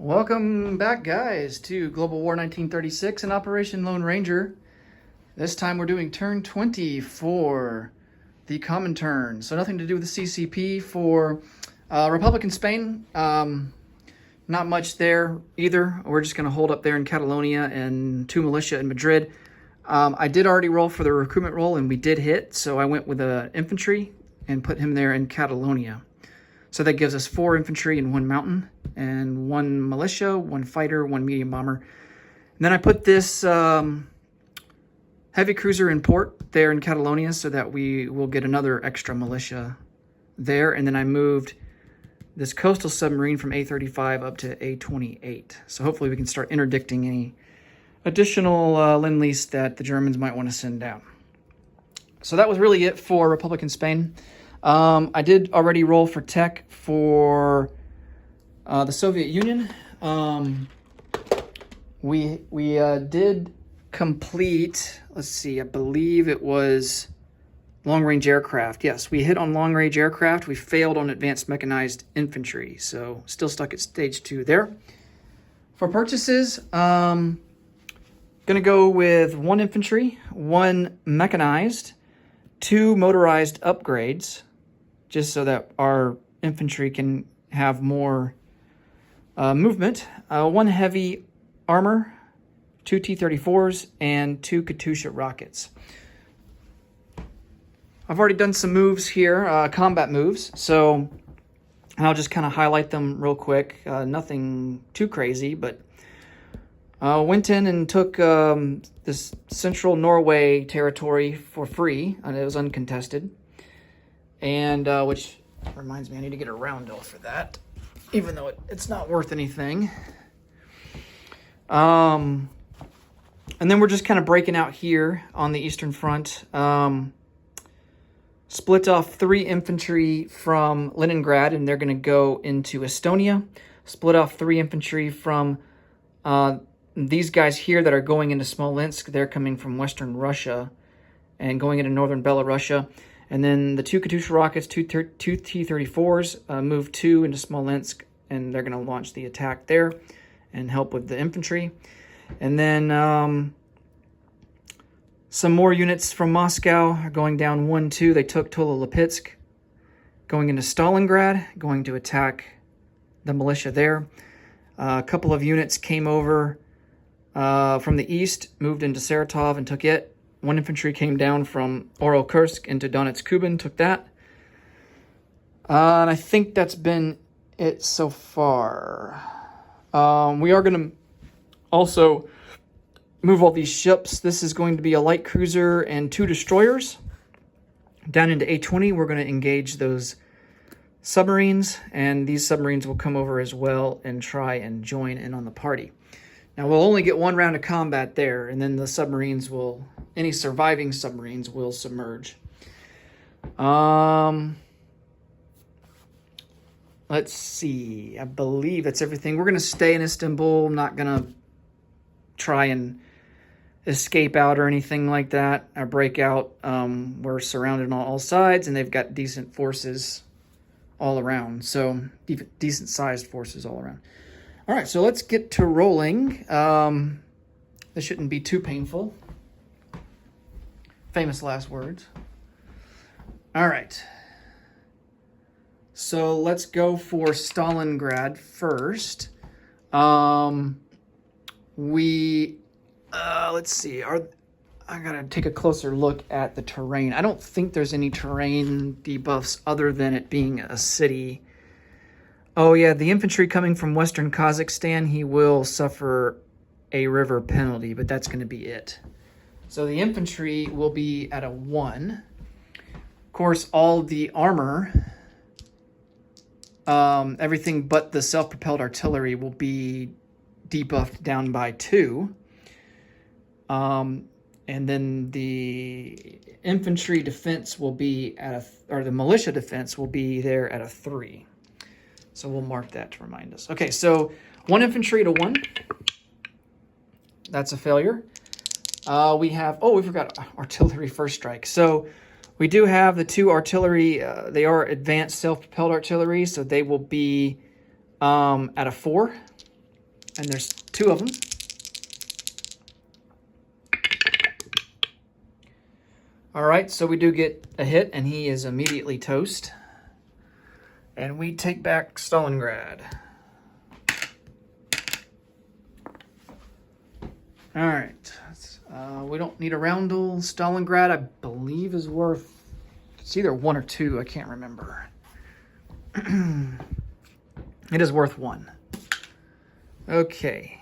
Welcome back, guys, to Global War 1936 and Operation Lone Ranger. This time we're doing turn 20 for the common turn. So nothing to do with the CCP for Republican Spain. Not much there either. We're just going to hold up there in Catalonia and 2 militia in Madrid. I did already roll for the recruitment roll, and we did hit, so I went with infantry and put him there in Catalonia. So that gives us 4 infantry and 1 mountain, and 1 militia, 1 fighter, 1 medium bomber. And then I put this heavy cruiser in port there in Catalonia so that we will get another extra militia there. And then I moved this coastal submarine from A35 up to A28. So hopefully we can start interdicting any additional Lend-Lease that the Germans might want to send down. So that was really it for Republican Spain. I did already roll for tech for the Soviet Union. We did complete, let's see, I believe it was long-range aircraft. Yes, we hit on long-range aircraft. We failed on advanced mechanized infantry, so still stuck at stage 2 there. For purchases, gonna go with 1 infantry, 1 mechanized, 2 motorized upgrades, just so that our infantry can have more movement, 1 heavy armor, 2 T-34s, and 2 Katyusha rockets. I've already done some moves here, combat moves, so I'll just kind of highlight them real quick. Nothing too crazy, but went in and took this central Norway territory for free, and it was uncontested. And which reminds me, I need to get a roundel for that, even though it's not worth anything. And then we're just kind of breaking out here on the Eastern Front. Split off 3 infantry from Leningrad, and they're going to go into Estonia. Split off 3 infantry from these guys here that are going into Smolensk. They're coming from Western Russia and going into Northern Belarusia. And then the 2 Katyusha rockets, 2 T-34s, move 2 into Smolensk, and they're going to launch the attack there and help with the infantry. And then some more units from Moscow are going down 1-2. They took Tula-Lipetsk, going into Stalingrad, going to attack the militia there. A couple of units came over from the east, moved into Saratov and took it. 1 infantry came down from Oral-Kursk into Donetsk-Kuban, took that. And I think that's been it so far. We are going to also move all these ships. This is going to be a light cruiser and 2 destroyers. Down into A20, we're going to engage those submarines, and these submarines will come over as well and try and join in on the party. Now, we'll only get 1 round of combat there, and then the submarines will, any surviving submarines will submerge. Let's see. I believe that's everything. We're going to stay in Istanbul. I'm not going to try and escape out or anything like that or break out. We're surrounded on all sides, and they've got decent forces all around. So, decent-sized forces all around. All right, so let's get to rolling. This shouldn't be too painful. Famous last words. All right. So let's go for Stalingrad first. Let's see. I gotta take a closer look at the terrain. I don't think there's any terrain debuffs other than it being a city. Oh yeah, the infantry coming from Western Kazakhstan, he will suffer a river penalty, but that's going to be it. So the infantry will be at a 1. Of course, all the armor, everything but the self-propelled artillery will be debuffed down by 2. And then the infantry defense will be at or the militia defense will be there at a 3. So we'll mark that to remind us. Okay, so 1 infantry to 1. That's a failure. We forgot artillery first strike. So we do have the 2 artillery. They are advanced self-propelled artillery, so they will be at a 4. And there's 2 of them. All right, so we do get a hit, and he is immediately toast. And we take back Stalingrad. All right, we don't need a roundel. Stalingrad, I believe, is worth, it's either 1 or 2, I can't remember. It is worth 1. Okay.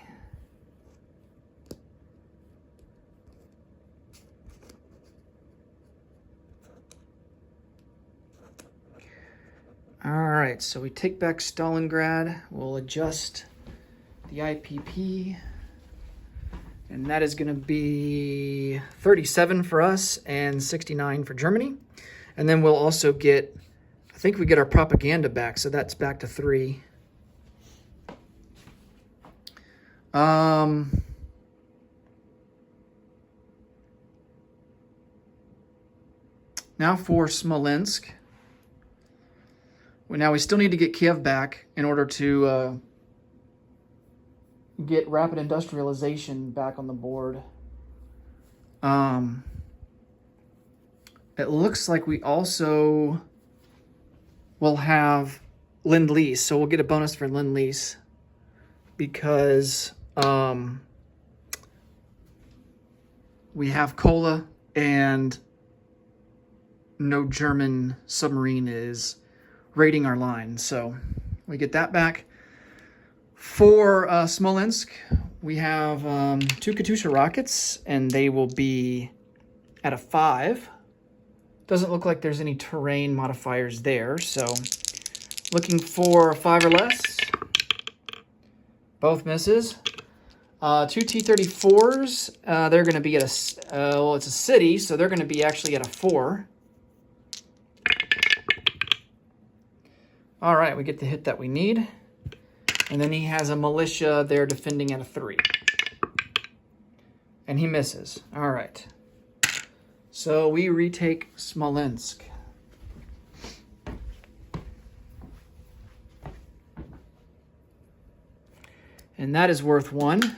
All right, so we take back Stalingrad. We'll adjust the IPP. And that is going to be 37 for us and 69 for Germany. And then we'll also get, I think we get our propaganda back, so that's back to 3. Now for Smolensk. Now we still need to get Kiev back in order to get rapid industrialization back on the board. It looks like we also will have Lend-Lease, so we'll get a bonus for Lend-Lease because we have Kola and no German submarine is raiding our line, so we get that back. For Smolensk, we have 2 Katyusha rockets, and they will be at a 5. Doesn't look like there's any terrain modifiers there, so looking for a 5 or less. Both misses. 2 T-34s, they're going to be at a, well, it's a city, so they're going to be actually at a 4. All right, we get the hit that we need. And then he has a militia there defending at a 3. And he misses. All right. So we retake Smolensk. And that is worth 1.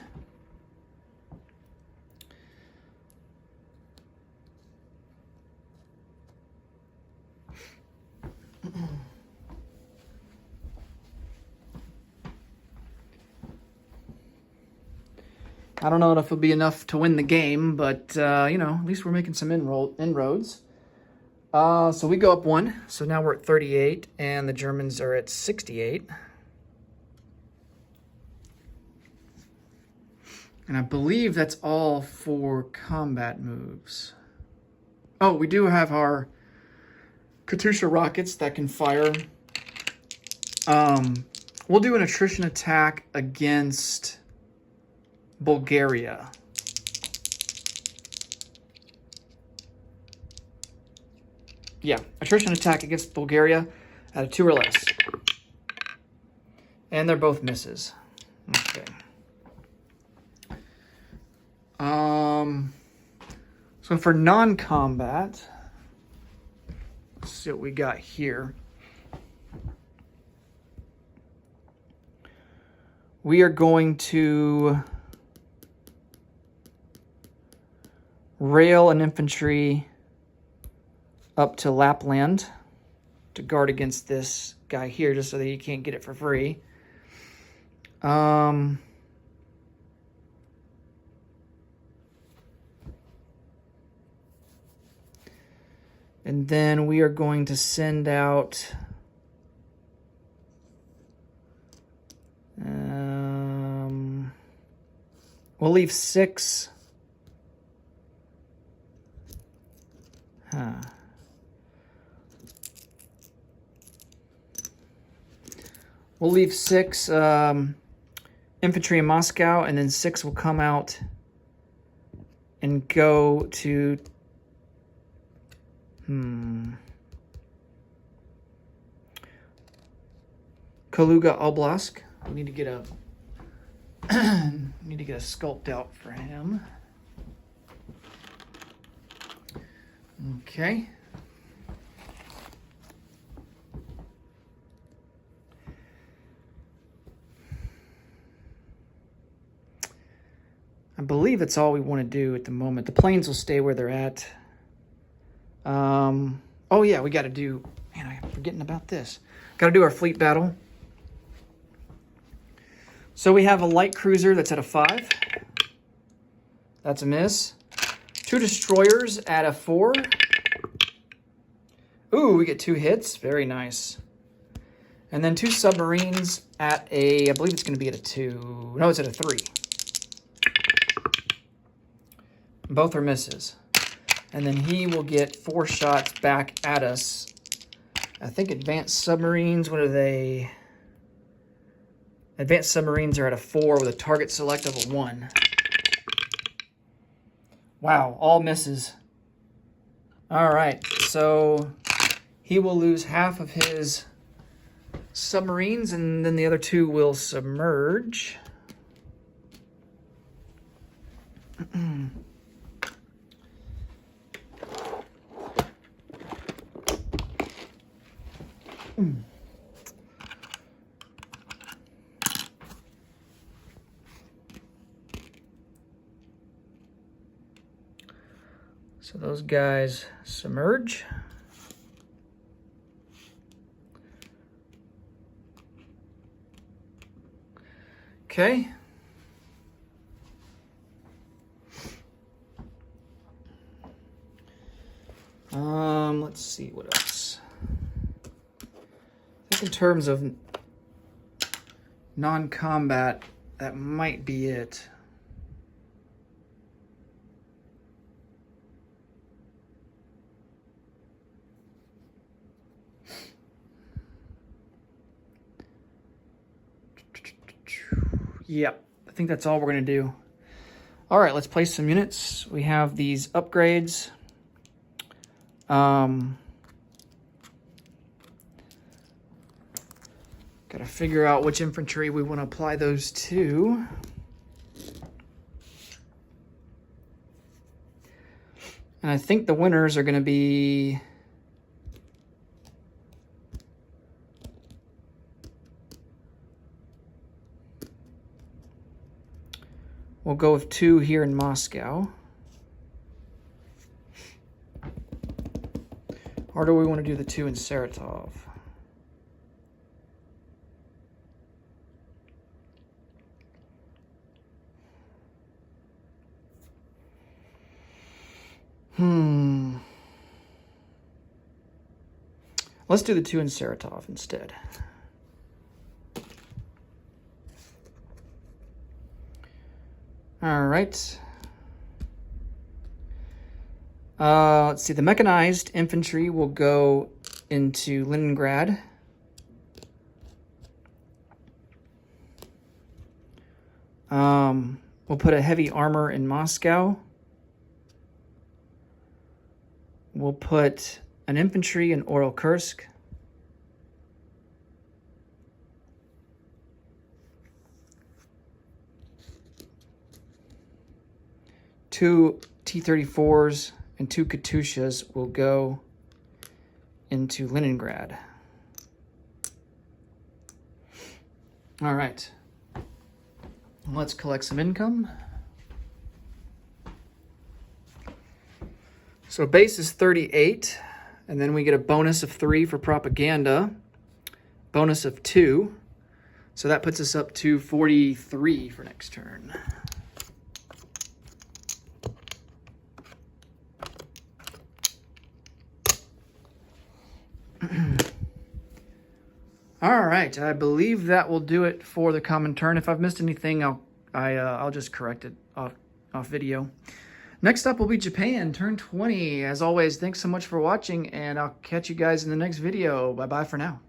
I don't know if it'll be enough to win the game, but, you know, at least we're making some inroads. So we go up 1. So now we're at 38, and the Germans are at 68. And I believe that's all for combat moves. Oh, we do have our Katyusha rockets that can fire. We'll do an attrition attack against Bulgaria. Yeah, attrition attack against Bulgaria at a 2 or less. And they're both misses. Okay. So for non-combat, let's see what we got here. We are going to rail and infantry up to Lapland to guard against this guy here, just so that he can't get it for free. And then we are going to send out we'll leave 6. We'll leave 6 infantry in Moscow, and then 6 will come out and go to Kaluga Oblast. We need to get a sculpt out for him. Okay. I believe that's all we want to do at the moment. The planes will stay where they're at. Oh yeah, we got to do, man, I'm forgetting about this. Got to do our fleet battle. So we have a light cruiser that's at a 5. That's a miss. 2 destroyers at a 4. Ooh, we get 2 hits. Very nice. And then 2 submarines at a, I believe it's going to be at a 2. No, it's at a 3. Both are misses. And then he will get 4 shots back at us. I think advanced submarines, what are they? Advanced submarines are at a 4 with a target select of a 1. Wow, all misses. All right, so he will lose half of his submarines, and then the other 2 will submerge. So those guys submerge. Okay. Let's see what else. I think in terms of non-combat, that might be it. Yep, I think that's all we're going to do. All right, let's place some units. We have these upgrades. Got to figure out which infantry we want to apply those to. And I think the winners are going to be... We'll go with 2 here in Moscow. Or do we want to do the 2 in Saratov? Let's do the 2 in Saratov instead. All right. Let's see. The mechanized infantry will go into Leningrad. We'll put a heavy armor in Moscow. We'll put an infantry in Oral-Kursk. Two T-34s and 2 Katyushas will go into Leningrad. All right. Let's collect some income. So base is 38, and then we get a bonus of 3 for propaganda, bonus of 2. So that puts us up to 43 for next turn. All right, I believe that will do it for the common turn. If I've missed anything, I'll just correct it off video. Next up will be Japan, turn 20. As always, thanks so much for watching, and I'll catch you guys in the next video. Bye-bye for now.